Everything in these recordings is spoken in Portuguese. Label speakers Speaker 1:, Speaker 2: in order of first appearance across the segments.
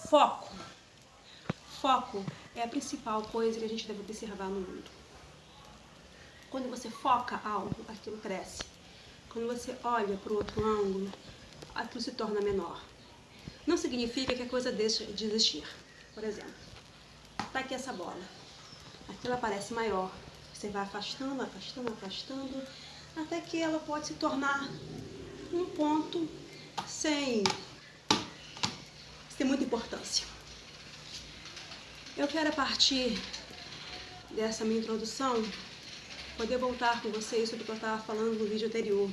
Speaker 1: Foco. Foco é a principal coisa que a gente deve observar no mundo. Quando você foca algo, aquilo cresce. Quando você olha para o outro ângulo, aquilo se torna menor. Não significa que a coisa deixa de existir. Por exemplo, está aqui essa bola. Aquilo parece maior. Você vai afastando, afastando, afastando, até que ela pode se tornar um ponto sem muita importância. Eu quero, a partir dessa minha introdução, poder voltar com vocês sobre o que eu estava falando no vídeo anterior,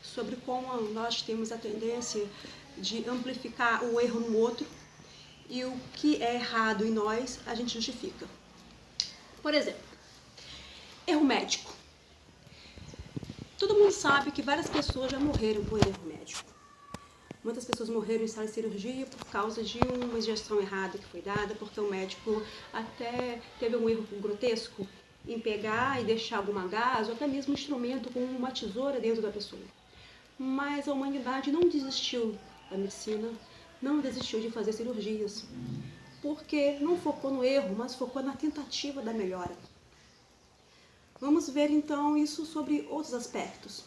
Speaker 1: sobre como nós temos a tendência de amplificar o erro no outro e o que é errado em nós, a gente justifica. Por exemplo, erro médico. Todo mundo sabe que várias pessoas já morreram por erro médico. Muitas pessoas morreram em sala de cirurgia por causa de uma injeção errada que foi dada, porque o médico até teve um erro grotesco em pegar e deixar alguma gás, ou até mesmo um instrumento com uma tesoura dentro da pessoa. Mas a humanidade não desistiu da medicina, não desistiu de fazer cirurgias, porque não focou no erro, mas focou na tentativa da melhora. Vamos ver então isso sobre outros aspectos.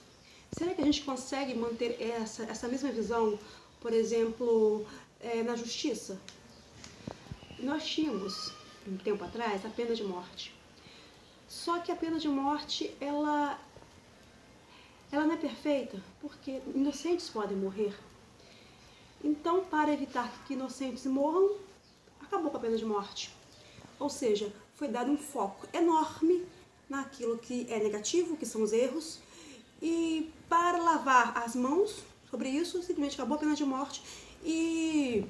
Speaker 1: Será que a gente consegue manter essa mesma visão, por exemplo, na justiça? Nós tínhamos, um tempo atrás, a pena de morte. Só que a pena de morte, ela não é perfeita, porque inocentes podem morrer. Então, para evitar que inocentes morram, acabou com a pena de morte. Ou seja, foi dado um foco enorme naquilo que é negativo, que são os erros, e para lavar as mãos sobre isso, simplesmente acabou a pena de morte e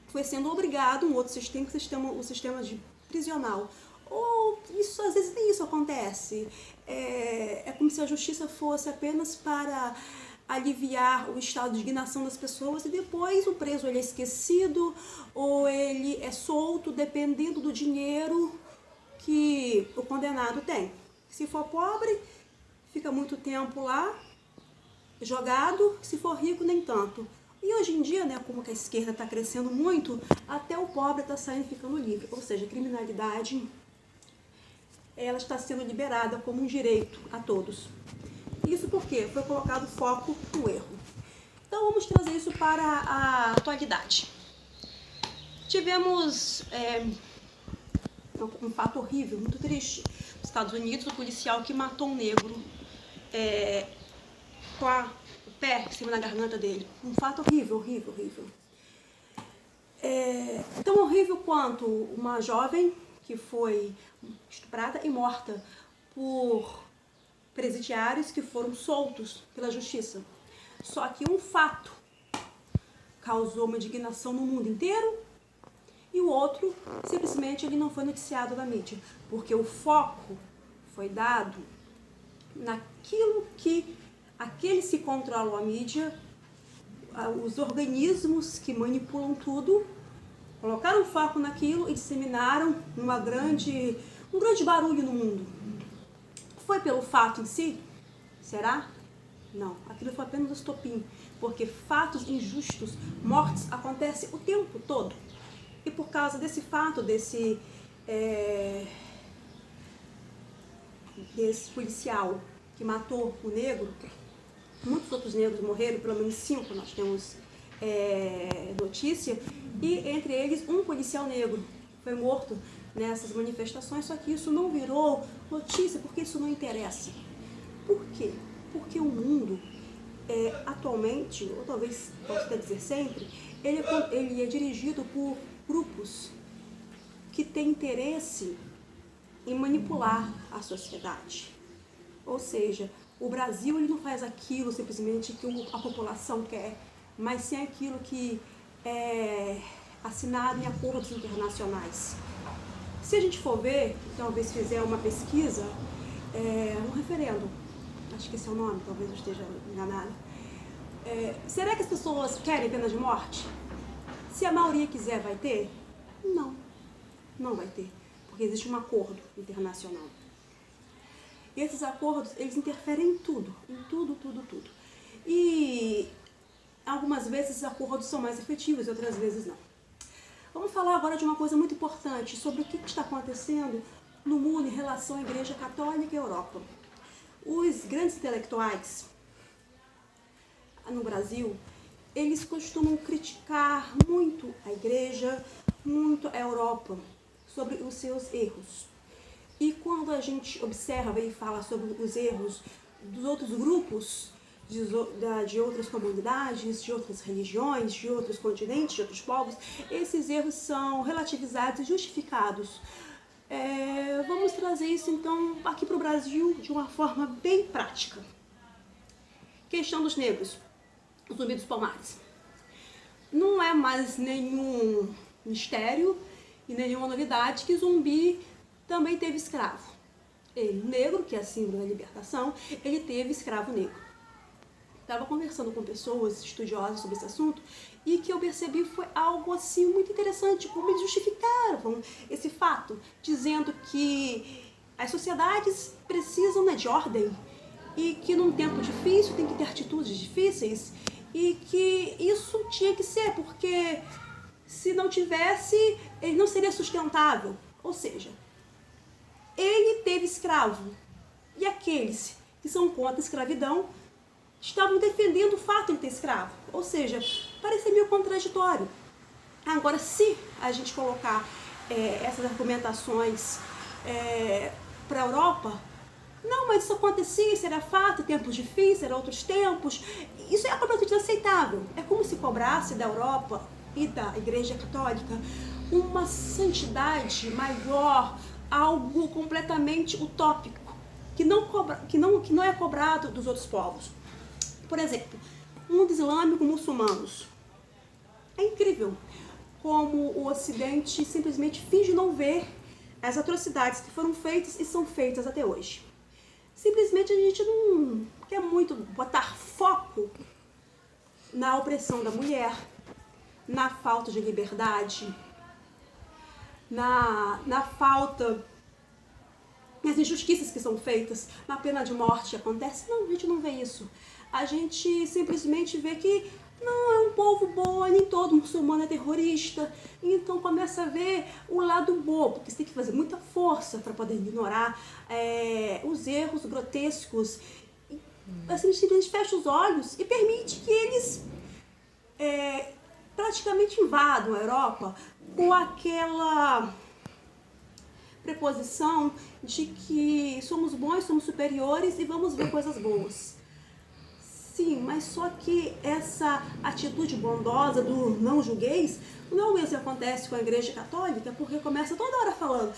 Speaker 1: foi sendo obrigado um outro sistema, o sistema de prisional. Ou isso, às vezes nem isso acontece. É como se a justiça fosse apenas para aliviar o estado de indignação das pessoas e depois o preso ele é esquecido ou ele é solto dependendo do dinheiro que o condenado tem. Se for pobre, fica muito tempo lá, jogado, se for rico, nem tanto. E hoje em dia, né, como que a esquerda está crescendo muito, até o pobre está saindo e ficando livre. Ou seja, a criminalidade ela está sendo liberada como um direito a todos. Isso porque foi colocado foco no erro. Então vamos trazer isso para a atualidade. Tivemos um fato horrível, muito triste. Nos Estados Unidos, o policial que matou um negro com o pé em cima da garganta dele. Um fato horrível, horrível, horrível. Tão horrível quanto uma jovem que foi estuprada e morta por presidiários que foram soltos pela justiça. Só que um fato causou uma indignação no mundo inteiro e o outro, simplesmente, ele não foi noticiado na mídia, porque o foco foi dado naquilo que aqueles que controlam a mídia, os organismos que manipulam tudo, colocaram foco naquilo e disseminaram um grande barulho no mundo. Foi pelo fato em si? Será? Não, aquilo foi apenas um estopim, porque fatos injustos, mortes, acontecem o tempo todo. E por causa desse fato, desse policial que matou o negro, muitos outros negros morreram, pelo menos 5 nós temos notícia, e entre eles um policial negro foi morto nessas manifestações, só que isso não virou notícia, porque isso não interessa. Por quê? Porque o mundo, atualmente, ou talvez possa até dizer sempre, ele é dirigido por grupos que têm interesse em manipular a sociedade. Ou seja, o Brasil ele não faz aquilo simplesmente que a população quer, mas sim aquilo que é assinado em acordos internacionais. Se a gente for ver, talvez fizer uma pesquisa, um referendo, acho que esse é o nome, talvez eu esteja enganada. Será que as pessoas querem pena de morte? Se a maioria quiser, vai ter? Não, não vai ter, porque existe um acordo internacional. E esses acordos, eles interferem em tudo, tudo. E algumas vezes esses acordos são mais efetivos e outras vezes não. Vamos falar agora de uma coisa muito importante, sobre o que está acontecendo no mundo em relação à Igreja Católica e à Europa. Os grandes intelectuais no Brasil, eles costumam criticar muito a Igreja, muito a Europa, sobre os seus erros. E quando a gente observa e fala sobre os erros dos outros grupos, de outras comunidades, de outras religiões, de outros continentes, de outros povos, esses erros são relativizados e justificados. Vamos trazer isso então aqui para o Brasil de uma forma bem prática. Questão dos negros, Zumbi dos Palmares. Não é mais nenhum mistério e nenhuma novidade que Zumbi também teve escravo. Ele, negro, que é símbolo da libertação, ele teve escravo negro. Estava conversando com pessoas estudiosas sobre esse assunto e que eu percebi foi algo assim muito interessante, como eles justificaram esse fato, dizendo que as sociedades precisam de ordem e que num tempo difícil tem que ter atitudes difíceis e que isso tinha que ser, porque se não tivesse, ele não seria sustentável. Ou seja, ele teve escravo e aqueles que são contra a escravidão estavam defendendo o fato de ele ter escravo. Ou seja, parecia meio contraditório. Agora, se a gente colocar essas argumentações para a Europa, não, mas isso acontecia, isso era fato, tempos difíceis, eram outros tempos. Isso é completamente inaceitável. É como se cobrasse da Europa e da Igreja Católica uma santidade maior, algo completamente utópico, que não é cobrado dos outros povos. Por exemplo, o mundo islâmico, muçulmanos. É incrível como o Ocidente simplesmente finge não ver as atrocidades que foram feitas e são feitas até hoje. Simplesmente a gente não quer muito botar foco na opressão da mulher, na falta de liberdade, na falta, nas injustiças que são feitas, na pena de morte que acontece. Não, a gente não vê isso. A gente simplesmente vê que não, é um povo bom, nem todo muçulmano é terrorista. Então começa a ver o lado bom, porque você tem que fazer muita força para poder ignorar os erros grotescos. Assim, simplesmente fecha os olhos e permite que eles praticamente invadam a Europa com aquela preposição de que somos bons, somos superiores e vamos ver coisas boas. Sim, mas só que essa atitude bondosa do não julgueis não é o mesmo que acontece com a Igreja Católica, porque começa toda hora falando: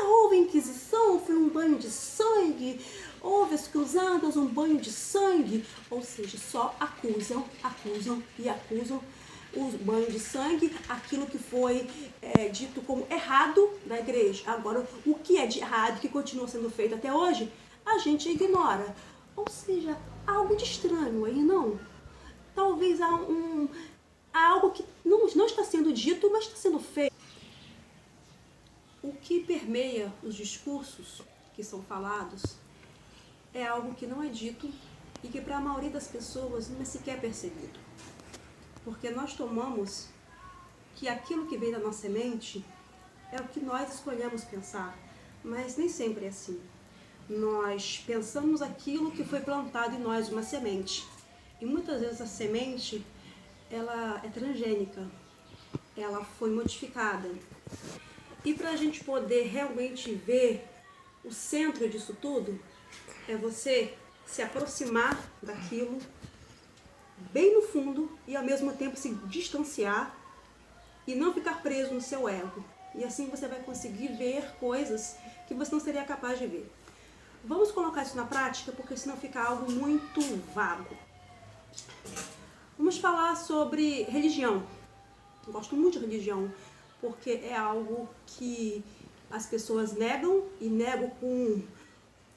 Speaker 1: houve Inquisição, foi um banho de sangue, houve as cruzadas, um banho de sangue. Ou seja, só acusam e acusam o banho de sangue, aquilo que foi dito como errado da Igreja. Agora, o que é de errado, que continua sendo feito até hoje, a gente ignora. Ou seja, há algo de estranho aí, não? Talvez há algo que não está sendo dito, mas está sendo feito. O que permeia os discursos que são falados é algo que não é dito e que para a maioria das pessoas não é sequer percebido. Porque nós tomamos que aquilo que vem da nossa mente é o que nós escolhemos pensar, mas nem sempre é assim. Nós pensamos aquilo que foi plantado em nós, uma semente. E muitas vezes a semente, ela é transgênica, ela foi modificada. E para a gente poder realmente ver o centro disso tudo, é você se aproximar daquilo bem no fundo e ao mesmo tempo se distanciar e não ficar preso no seu ego. E assim você vai conseguir ver coisas que você não seria capaz de ver. Vamos colocar isso na prática, porque senão fica algo muito vago. Vamos falar sobre religião. Eu gosto muito de religião, porque é algo que as pessoas negam e negam com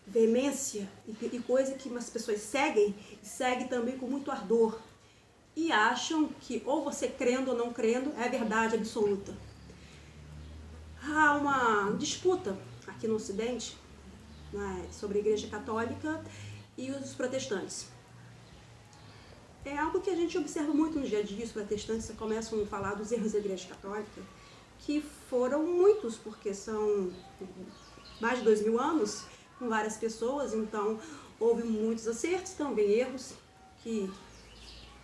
Speaker 1: veemência, e coisa que as pessoas seguem, e seguem também com muito ardor. E acham que ou você crendo ou não crendo é a verdade absoluta. Há uma disputa aqui no Ocidente sobre a Igreja Católica e os protestantes. É algo que a gente observa muito no dia a dia. Os protestantes começam a falar dos erros da Igreja Católica que foram muitos, porque são mais de 2000 anos, com várias pessoas, então houve muitos acertos, também erros que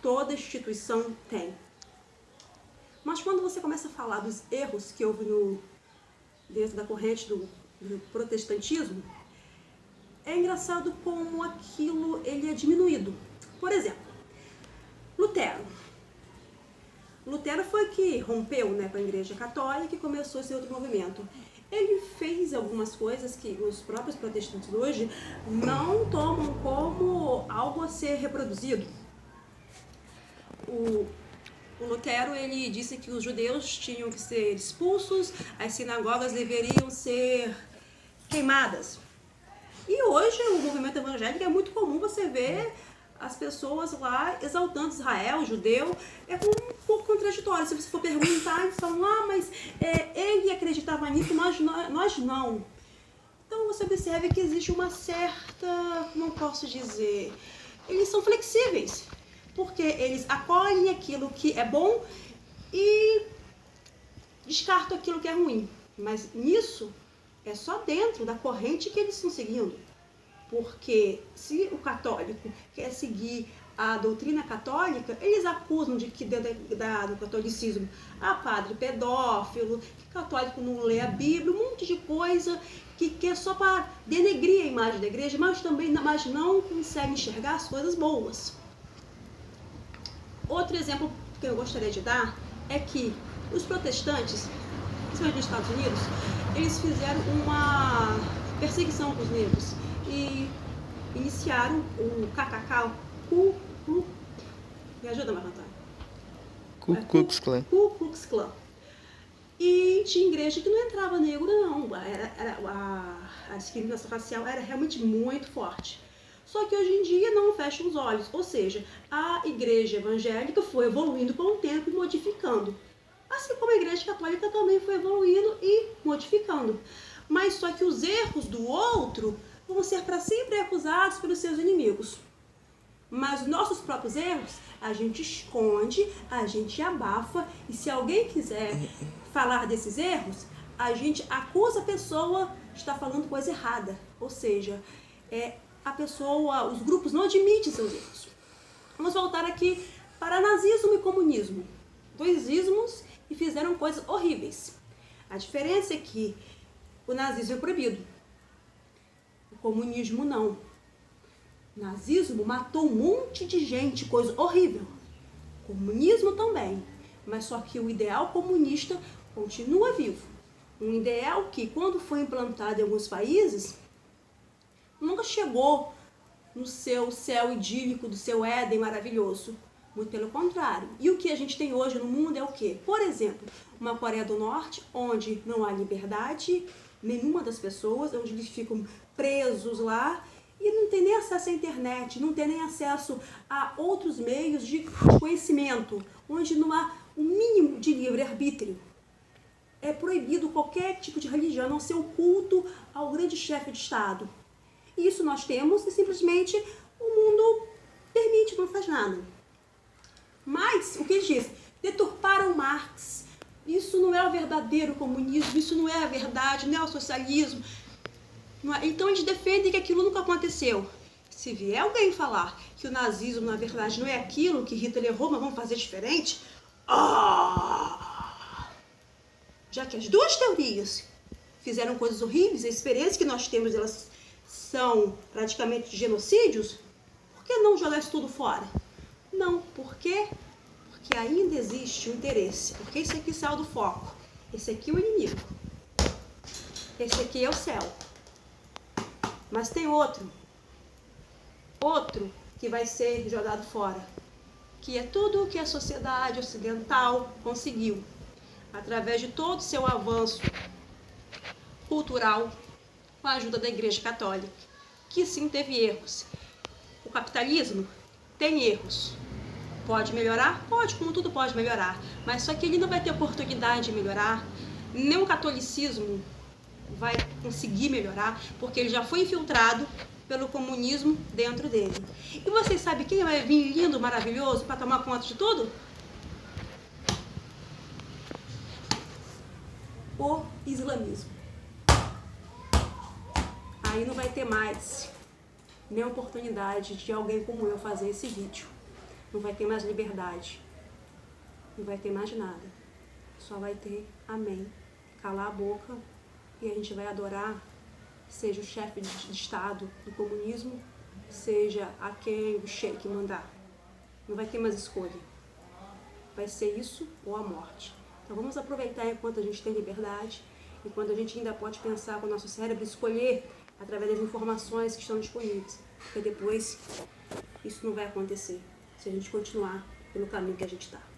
Speaker 1: toda instituição tem. Mas quando você começa a falar dos erros que houve dentro da corrente do protestantismo, é engraçado como aquilo ele é diminuído. Por exemplo, Lutero. Lutero foi que rompeu, né, com a Igreja Católica e começou esse outro movimento. Ele fez algumas coisas que os próprios protestantes hoje não tomam como algo a ser reproduzido. O Lutero, ele disse que os judeus tinham que ser expulsos, as sinagogas deveriam ser queimadas. E hoje o movimento evangélico é muito comum você ver as pessoas lá exaltando Israel, judeu. É um pouco contraditório. Se você for perguntar, eles falam, mas ele acreditava nisso, nós não. Então você observa que existe uma certa, como posso dizer, eles são flexíveis, porque eles acolhem aquilo que é bom e descartam aquilo que é ruim. Mas nisso é só dentro da corrente que eles estão seguindo. Porque se o católico quer seguir a doutrina católica, eles acusam de que do catolicismo padre pedófilo, que católico não lê a Bíblia, um monte de coisa que é só para denegrir a imagem da igreja, mas não consegue enxergar as coisas boas. Outro exemplo que eu gostaria de dar é que os protestantes, principalmente nos Estados Unidos, eles fizeram uma perseguição com os negros e iniciaram o KKK, me ajuda, Marantônio?
Speaker 2: Ku Klux Klan.
Speaker 1: Ku Klux Klan. E tinha igreja que não entrava negro, não. A discriminação racial era realmente muito forte. Só que hoje em dia não fecha os olhos, ou seja, a igreja evangélica foi evoluindo com o tempo e modificando. Assim como a igreja católica também foi evoluindo e modificando. Mas só que os erros do outro vão ser para sempre acusados pelos seus inimigos. Mas nossos próprios erros, a gente esconde, a gente abafa, e se alguém quiser falar desses erros, a gente acusa a pessoa de estar falando coisa errada. Ou seja, a pessoa, os grupos não admitem seus erros. Vamos voltar aqui para nazismo e comunismo. Dois ismos e fizeram coisas horríveis. A diferença é que o nazismo é proibido. O comunismo não. O nazismo matou um monte de gente, coisa horrível. O comunismo também. Mas só que o ideal comunista continua vivo. Um ideal que, quando foi implantado em alguns países, nunca chegou no seu céu idílico, do seu Éden maravilhoso. Muito pelo contrário. E o que a gente tem hoje no mundo é o quê? Por exemplo, uma Coreia do Norte, onde não há liberdade nenhuma das pessoas, onde eles ficam presos lá e não tem nem acesso à internet, não tem nem acesso a outros meios de conhecimento, onde não há o mínimo de livre-arbítrio. É proibido qualquer tipo de religião, a não ser o culto ao grande chefe de Estado. E isso nós temos e simplesmente o mundo permite, não faz nada. Mas, o que ele diz? Deturparam Marx. Isso não é o verdadeiro comunismo, isso não é a verdade, não é o socialismo. Não é? Então eles defendem que aquilo nunca aconteceu. Se vier alguém falar que o nazismo, na verdade, não é aquilo que Hitler errou, mas vamos fazer diferente, já que as duas teorias fizeram coisas horríveis, a experiência que nós temos, elas são praticamente genocídios, por que não jogar isso tudo fora? Não, por quê? Porque ainda existe um interesse, porque esse aqui saiu do foco, esse aqui é o inimigo, esse aqui é o céu, mas tem outro que vai ser jogado fora, que é tudo o que a sociedade ocidental conseguiu, através de todo o seu avanço cultural, com a ajuda da Igreja Católica, que sim teve erros. O capitalismo tem erros. Pode melhorar? Pode, como tudo pode melhorar. Mas só que ele não vai ter oportunidade de melhorar. Nem o catolicismo vai conseguir melhorar, porque ele já foi infiltrado pelo comunismo dentro dele. E vocês sabem quem vai vir lindo, maravilhoso, para tomar conta de tudo? o islamismo. Aí não vai ter mais nem oportunidade de alguém como eu fazer esse vídeo. Não vai ter mais liberdade. Não vai ter mais nada. Só vai ter amém. Calar a boca e a gente vai adorar, seja o chefe de Estado do comunismo, seja a quem o sheik mandar. Não vai ter mais escolha. Vai ser isso ou a morte. Então vamos aproveitar enquanto a gente tem liberdade, enquanto a gente ainda pode pensar com o nosso cérebro, escolher através das informações que estão disponíveis. Porque depois isso não vai acontecer se a gente continuar pelo caminho que a gente está.